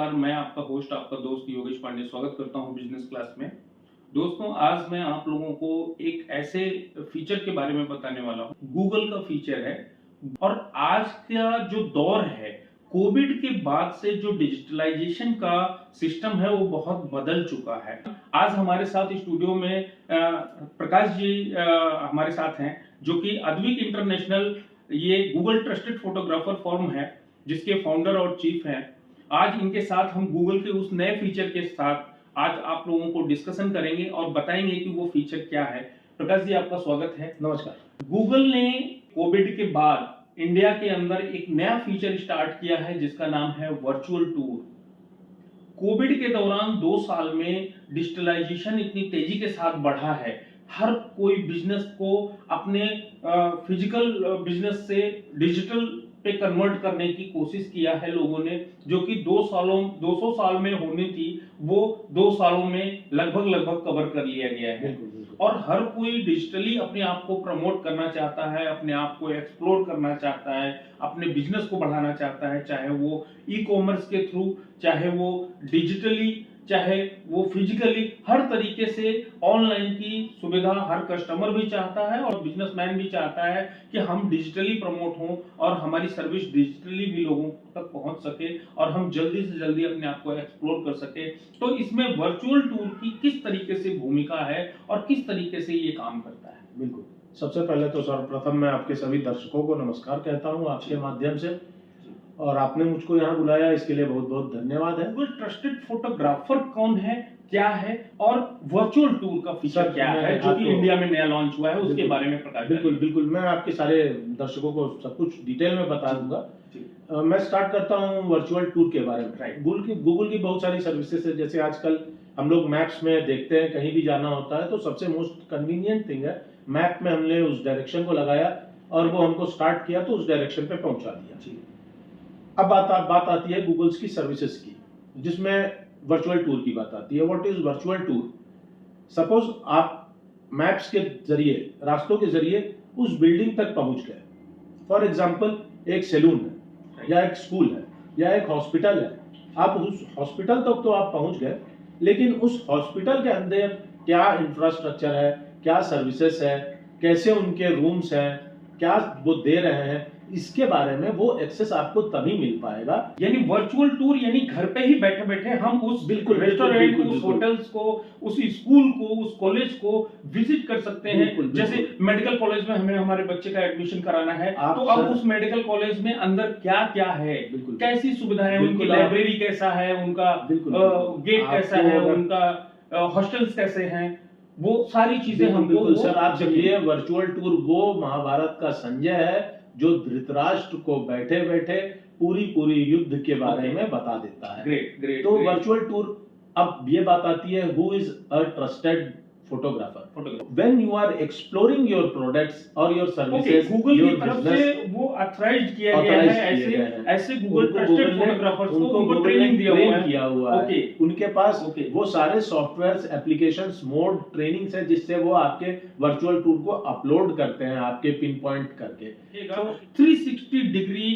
नमस्कार, मैं आपका होस्ट, आपका दोस्त योगेश पांडे स्वागत करता हूं बिजनेस क्लास में। दोस्तों, आज मैं आप लोगों को एक ऐसे फीचर के बारे में बताने वाला हूं। गूगल का फीचर है और आज का जो दौर है, कोविड के बाद से जो डिजिटलाइजेशन का सिस्टम है वो बहुत बदल चुका है। आज हमारे साथ स्टूडियो में प्रकाश जी हमारे साथ हैं, जो कि अद्विक इंटरनेशनल ये गूगल ट्रस्टेड फोटोग्राफर फर्म है, जिसके फाउंडर और चीफ हैं। आज इनके साथ हम गूगल के उस नए फीचर के साथ आज आप लोगों को डिस्कशन करेंगे और बताएंगे कि वो फीचर क्या है। प्रकाश जी, आपका स्वागत है। नमस्कार। गूगल ने कोविड के बाद इंडिया के अंदर एक नया फीचर स्टार्ट किया है, जिसका नाम है वर्चुअल टूर। कोविड के दौरान 2 साल में डिजिटलाइजेशन इतनी तेजी के साथ बढ़ा है। हर कोई बिजनेस को अपने फिजिकल बिजनेस से डिजिटल पे कन्वर्ट करने की कोशिश किया है लोगों ने, जो कि 200 साल में होनी थी, वो 2 सालों में लगभग कवर कर लिया गया है। और हर कोई डिजिटली अपने आप को प्रमोट करना चाहता है, अपने आप को एक्सप्लोर करना चाहता है, अपने बिजनेस को बढ़ाना चाहता है, चाहे वो ई कॉमर्स के थ्रू, चाहे वो डिजिटली, चाहे वो फिजिकली, हर तरीके से ऑनलाइन की सुविधा हर कस्टमर भी चाहता है और बिजनेसमैन भी चाहता है कि हम डिजिटली प्रमोट हों और हमारी सर्विस डिजिटली भी लोगों तक पहुंच सके और हम जल्दी से जल्दी अपने आप को एक्सप्लोर कर सके। तो इसमें वर्चुअल टूर की किस तरीके से भूमिका है और किस तरीके से ये काम करता है? बिल्कुल। सबसे पहले तो सर्वप्रथम मैं आपके सभी दर्शकों को नमस्कार कहता हूं आपके माध्यम से, और आपने मुझको यहाँ बुलाया, इसके लिए बहुत बहुत धन्यवाद है। गूगल ट्रस्टेड फोटोग्राफर कौन है, क्या है, और वर्चुअल टूर का फीचर क्या है जो कि इंडिया में नया लॉन्च हुआ है, उसके बारे में प्रकाश। बिल्कुल मैं आपके सारे दर्शकों को सब कुछ डिटेल में बता दूंगा। मैं स्टार्ट करता हूँ वर्चुअल टूर के बारे में। गूगल की बहुत सारी सर्विसेज है, जैसे आजकल हम लोग मैप्स में देखते हैं, कहीं भी जाना होता है तो सबसे मोस्ट कन्वीनियंट थिंग है, मैप में हमने उस डायरेक्शन को लगाया और वो हमको स्टार्ट किया तो उस डायरेक्शन पे पहुंचा दिया। अब बात आती है गूगल्स की सर्विसेज की, जिसमें वर्चुअल टूर की बात आती है। What is virtual tour? Suppose आप मैप्स के जरिए, रास्तों के जरिए उस बिल्डिंग तक पहुंच गए। फॉर एग्जांपल, एक सैलून है या एक स्कूल है या एक हॉस्पिटल है। आप उस हॉस्पिटल तक तो आप पहुंच गए, लेकिन उस हॉस्पिटल के अंदर क्या इंफ्रास्ट्रक्चर है, क्या सर्विसेज है, कैसे उनके रूम्स हैं, क्या वो दे रहे हैं, इसके बारे में वो एक्सेस आपको तभी मिल पाएगा। यानी वर्चुअल टूर यानी घर पे ही बैठे बैठे हम उस रेस्टोरेंट को, उस होटल्स को, उस स्कूल को, उस कॉलेज को विजिट कर सकते हैं। जैसे मेडिकल कॉलेज में हमें हमारे बच्चे का एडमिशन कराना है, तो अब उस मेडिकल कॉलेज में अंदर क्या क्या है, कैसी सुविधाएं, उनकी लाइब्रेरी कैसा है, उनका गेट कैसा है, उनका हॉस्टल्स कैसे हैं, वो सारी चीजें हमको। सर, आप समझिए वर्चुअल टूर वो महाभारत का संजय है जो धृतराष्ट्र को बैठे बैठे पूरी युद्ध के बारे में बता देता है। ग्रेट। तो वर्चुअल टूर, अब ये बात आती है, who is a trusted photographer? When you are exploring your products or your services, Google की तरफ से वो ऑथराइज्ड किया गया है, ऐसे गूगल ट्रस्टेड फोटोग्राफर्स को उनको ट्रेनिंग किया हुआ है। उनके पास वो सारे सॉफ्टवेयर्स, एप्लीकेशंस, मोड, ट्रेनिंग्स है, जिससे वो आपके वर्चुअल टूर को अपलोड करते हैं आपके पिन पॉइंट करके। 360 डिग्री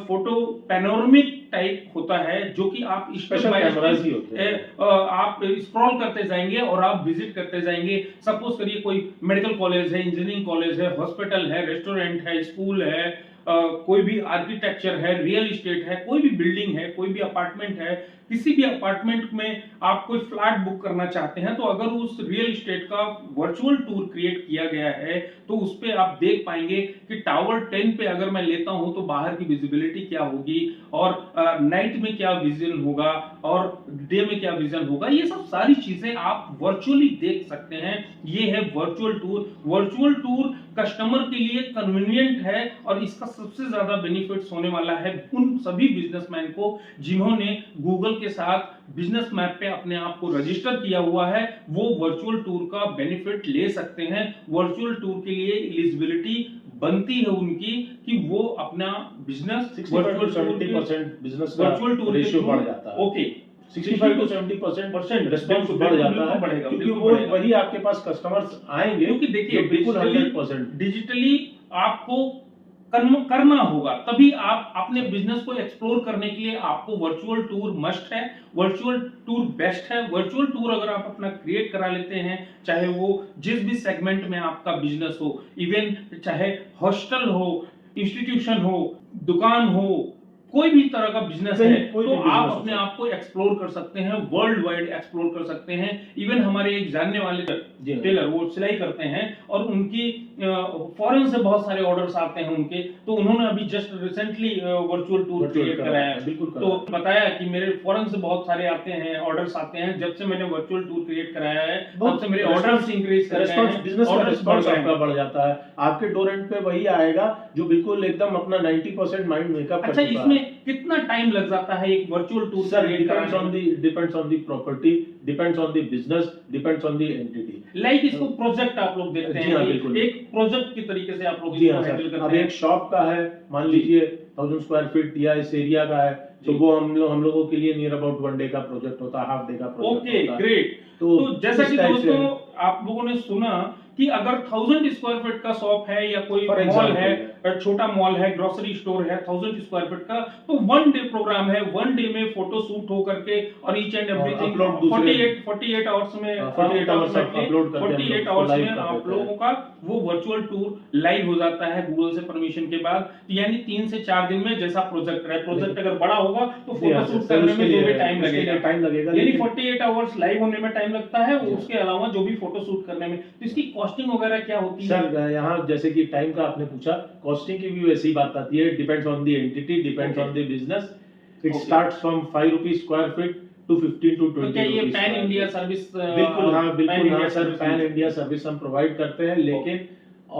फोटो पैनोरामिक टाइप होता है, जो कि आप स्पेशल कैमरास ही होते हैं। आप स्क्रॉल करते जाएंगे और आप विजिट करते जाएंगे। सपोज करिए कोई मेडिकल कॉलेज है, इंजीनियरिंग कॉलेज है, हॉस्पिटल है, रेस्टोरेंट है, स्कूल है, कोई भी आर्किटेक्चर है, रियल एस्टेट है, कोई भी बिल्डिंग है, कोई भी अपार्टमेंट है। किसी भी अपार्टमेंट में आप कोई फ्लैट बुक करना चाहते हैं, तो अगर उस रियल एस्टेट का वर्चुअल टूर क्रिएट किया गया है, तो उस पे आप देख पाएंगे कि टावर 10 पे अगर मैं लेता हूं तो बाहर की विजिबिलिटी क्या होगी, और नाइट में क्या विजन होगा और डे में क्या विजन होगा। ये सब सारी चीजें आप वर्चुअली देख सकते हैं। ये है virtual tour. Virtual tour customer के लिए कन्वीनियंट है और इसका सबसे ज्यादा बेनिफिट्स होने वाला है उन सभी बिजनेसमैन को जिन्होंने गूगल के साथ बिजनेस मैप पे अपने आप को रजिस्टर किया हुआ है। वो वर्चुअल टूर का बेनिफिट ले सकते हैं। वर्चुअल टूर के लिए एलिजिबिलिटी बनती है उनकी कि वो अपना business virtual 70% business virtual tour ratio बढ़ जाता है। ओके, 65 to 70% रिस्पॉन्स बढ़ जाता है, क्योंकि वो वही आपके पास कस्टमर्स आएंगे। क्योंकि देखिए, बिल्कुल 100% डिजिटली आपको करना होगा, तभी आप अपने बिजनेस को एक्सप्लोर करने के लिए आपको वर्चुअल टूर मस्ट है, वर्चुअल टूर बेस्ट है। वर्चुअल टूर अगर आप अपना क्रिएट करा लेते हैं, चाहे वो जिस भी सेगमेंट में आपका बिजनेस हो, इवन चाहे हॉस्टल हो, इंस्टीट्यूशन हो, दुकान हो, कोई भी तरह का बिजनेस है, तो आप अपने आप को एक्सप्लोर कर सकते हैं, वर्ल्ड वाइड एक्सप्लोर कर सकते हैं। इवन हमारे एक जानने वाले टेलर, वो सिलाई करते हैं और उनकी फॉरेन से बहुत सारे ऑर्डर्स आते हैं उनके, तो उन्होंने अभी just recently virtual tour create कराया है, तो बताया कि मेरे फॉरेन से बहुत सारे आते हैं, ऑर्डर्स आते हैं, जब से मैंने वर्चुअल टूर क्रिएट कराया है तब से मेरे ऑर्डर्स इंक्रीज कर रहे हैं, बिजनेस का रिस्पांस आपका बढ़ जाता है, आपके डोर एंड पे वही आएगा जो बिल्कुल एकदम अपना 90% माइंड मेकअप कर चुका है। इसमें कितना टाइम लग जाता है एक virtual tour? Sir, depends on the property, depends on the business, depends on the entity. Like इसको प्रोजेक्ट आप लोग देखते हैं, एक प्रोजेक्ट की तरीके से आप लोग इसको हैंडल करते हैं। अब एक शॉप का है, मान लीजिए 1000 स्क्वायर फीट या इस एरिया का है, तो वो हम लोगों के लिए नियर अबाउट 1 डे का प्रोजेक्ट होता है, हाफ डे का प्रोजेक्ट होता है। Okay, great. तो जैसा कि दोस्तों आप लोगों ने सुना कि अगर 1000 स्क्वायर फीट का शॉप है या कोई मॉल है, छोटा मॉल है, ग्रोसरी स्टोर है, 1000 स्क्वायर फीट का, तो 1 डे प्रोग्राम है, 1 डे में फोटो शूट हो करके और ईच एंड एवरीथिंग 48 आवर्स में 48 आवर्स अपलोड करके 48 आवर्स में आप लोगों का वो वर्चुअल टूर लाइव हो जाता है गूगल से परमिशन के बाद। यानी 3 से 4 दिन में जैसा प्रोजेक्ट है, प्रोजेक्ट अगर बड़ा होगा तो फोटो शूट करने में जो भी टाइम लगेगा, यानी 48 आवर्स लाइव होने में टाइम लगता है, उसके अलावा जो भी फोटो शूट करने में। तो इसकी कॉस्टिंग वगैरह क्या होती है? सर, यहाँ जैसे कि टाइम का आपने पूछा, कॉस्टिंग की भी वैसी बात आती है, depends on the entity, depends on the business. It starts from 5 rupees square feet to 15 to 20 rupees. ये पैन इंडिया सर्विस? बिल्कुल हाँ सर, पैन इंडिया सर्विस हम प्रोवाइड करते हैं, लेकिन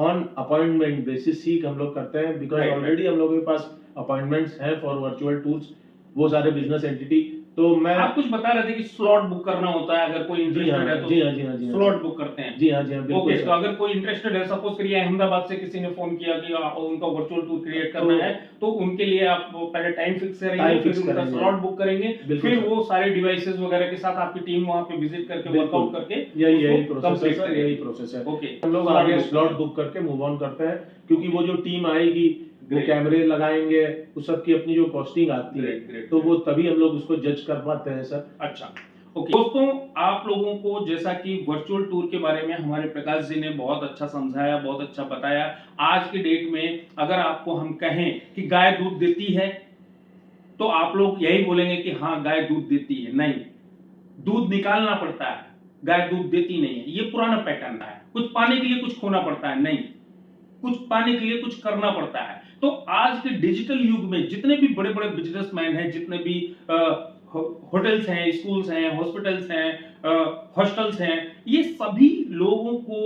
ऑन अपॉइंटमेंट बेसिस ही हम लोग करते हैं, बिकॉज ऑलरेडी हम लोगों के पास अपॉइंटमेंट्स हैं फॉर वर्चुअल टूर्स, वो सारे बिजनेस एंटिटी। तो मैं आप कुछ बता रहे थे कि स्लॉट बुक करना होता है, अगर कोई इंटरेस्टेड है तो जी हाँ स्लॉट बुक करते हैं। जी हाँ बिल्कुल। ओके, तो अगर कोई इंटरेस्टेड है, सपोज करिए अहमदाबाद से किसी ने फोन किया कि उनका वर्चुअल टूर क्रिएट करना है, तो उनके लिए आप पहले टाइम फिक्स करेंगे, फिर उनका स्लॉट बुक करेंगे, फिर वो सारे डिवाइसेस वगैरह के साथ आपकी टीम वहां पे विजिट करके वर्कआउट करके यही प्रोसेस है। ओके, हम लोग आगे स्लॉट बुक करके मूव ऑन करते हैं, क्योंकि वो जो टीम आएगी, वो कैमरे लगाएंगे, उस सब की अपनी जो कॉस्टिंग आती है, तो वो तभी हम लोग उसको जज कर पाते हैं सर। अच्छा, ओके दोस्तों, आप लोगों को जैसा कि वर्चुअल टूर के बारे में हमारे प्रकाश जी ने बहुत अच्छा समझाया, बहुत अच्छा बताया। आज की डेट में अगर आपको हम कहें कि गाय दूध देती है, तो आप लोग यही बोलेंगे कि हाँ गाय दूध देती है। नहीं, दूध निकालना पड़ता है, गाय दूध देती नहीं है। ये पुराना पैटर्न है, कुछ पाने के लिए कुछ खोना पड़ता है, नहीं, कुछ पाने के लिए कुछ करना पड़ता है। तो आज के डिजिटल युग में जितने भी बड़े बड़े बिजनेसमैन हैं, जितने भी होटल्स हैं, स्कूल्स हैं, हॉस्पिटल्स हैं, हॉस्टल्स हैं, ये सभी लोगों को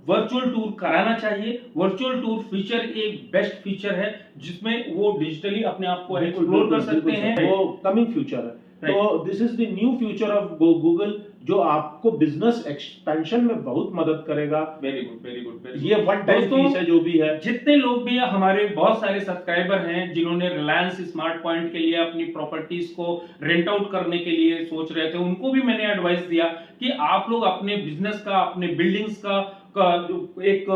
वर्चुअल टूर कराना चाहिए। वर्चुअल टूर फीचर एक बेस्ट फीचर है, जिसमें वो डिजिटली अपने आप को एक्सप्लोर कर सकते हैं। वो कमिंग फ्यूचर है। तो this is the new future of Google, जो आपको बिजनेस एक्सपेंशन में बहुत मदद करेगा। Very good, very good. ये वन टाइम फीस है जो भी है। जितने लोग भी हमारे बहुत सारे सब्सक्राइबर हैं जिन्होंने रिलायंस स्मार्ट पॉइंट के लिए अपनी प्रॉपर्टीज को रेंट आउट करने के लिए सोच रहे थे, उनको भी मैंने एडवाइस दिया कि आप लोग अपने बिजनेस का, अपने बिल्डिंग्स का एक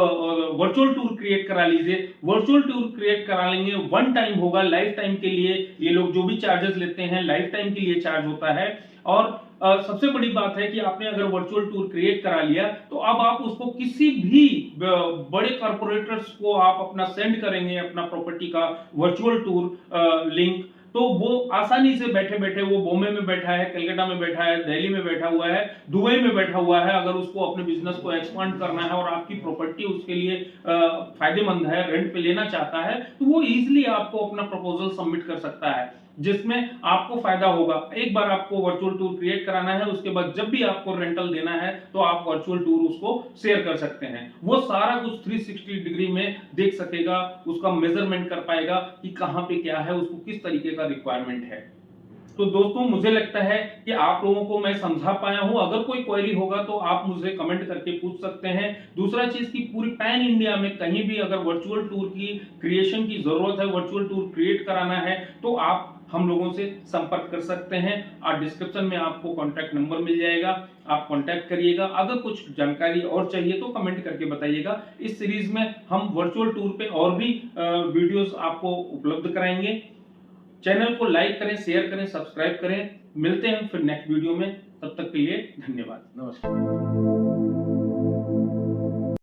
वर्चुअल टूर क्रिएट करा लीजिए। वर्चुअल टूर क्रिएट करा लेंगे, वन टाइम होगा, लाइफ टाइम के लिए ये लोग जो भी चार्जेस लेते हैं लाइफ टाइम के लिए चार्ज होता है। और सबसे बड़ी बात है कि आपने अगर वर्चुअल टूर क्रिएट करा लिया, तो अब आप उसको किसी भी बड़े कॉर्पोरेटर्स को आप अपना सेंड करेंगे अपना प्रॉपर्टी का वर्चुअल टूर लिंक, तो वो आसानी से बैठे बैठे, वो बॉम्बे में बैठा है, कलकत्ता में बैठा है, दिल्ली में बैठा हुआ है, दुबई में बैठा हुआ है, अगर उसको अपने बिजनेस को एक्सपांड करना है और आपकी प्रॉपर्टी उसके लिए फायदेमंद है, रेंट पे लेना चाहता है, तो वो इजीली आपको अपना प्रपोजल सबमिट कर सकता है, जिसमें आपको फायदा होगा। एक बार आपको वर्चुअल टूर क्रिएट कराना है, उसके बाद जब भी आपको रेंटल देना है तो आप वर्चुअल टूर उसको शेयर कर सकते हैं। वो सारा कुछ 360 डिग्री में देख सकेगा, उसका मेजरमेंट कर पाएगा कि कहां पे क्या है, उसको किस तरीके का रिक्वायरमेंट है। तो दोस्तों, मुझे लगता है कि आप लोगों को मैं समझा पाया हूं। अगर कोई क्वेरी होगा तो आप मुझे कमेंट करके पूछ सकते हैं। दूसरा चीज की पूरी पैन इंडिया में कहीं भी अगर वर्चुअल टूर की क्रिएशन की जरूरत है, वर्चुअल टूर क्रिएट कराना है, तो आप हम लोगों से संपर्क कर सकते हैं। और डिस्क्रिप्शन में आपको कॉन्टैक्ट नंबर मिल जाएगा, आप कॉन्टैक्ट करिएगा। अगर कुछ जानकारी और चाहिए तो कमेंट करके बताइएगा। इस सीरीज में हम वर्चुअल टूर पे और भी वीडियोस आपको उपलब्ध कराएंगे। चैनल को लाइक करें, शेयर करें, सब्सक्राइब करें। मिलते हैं फिर नेक्स्ट वीडियो में, तब तक के लिए धन्यवाद। नमस्कार।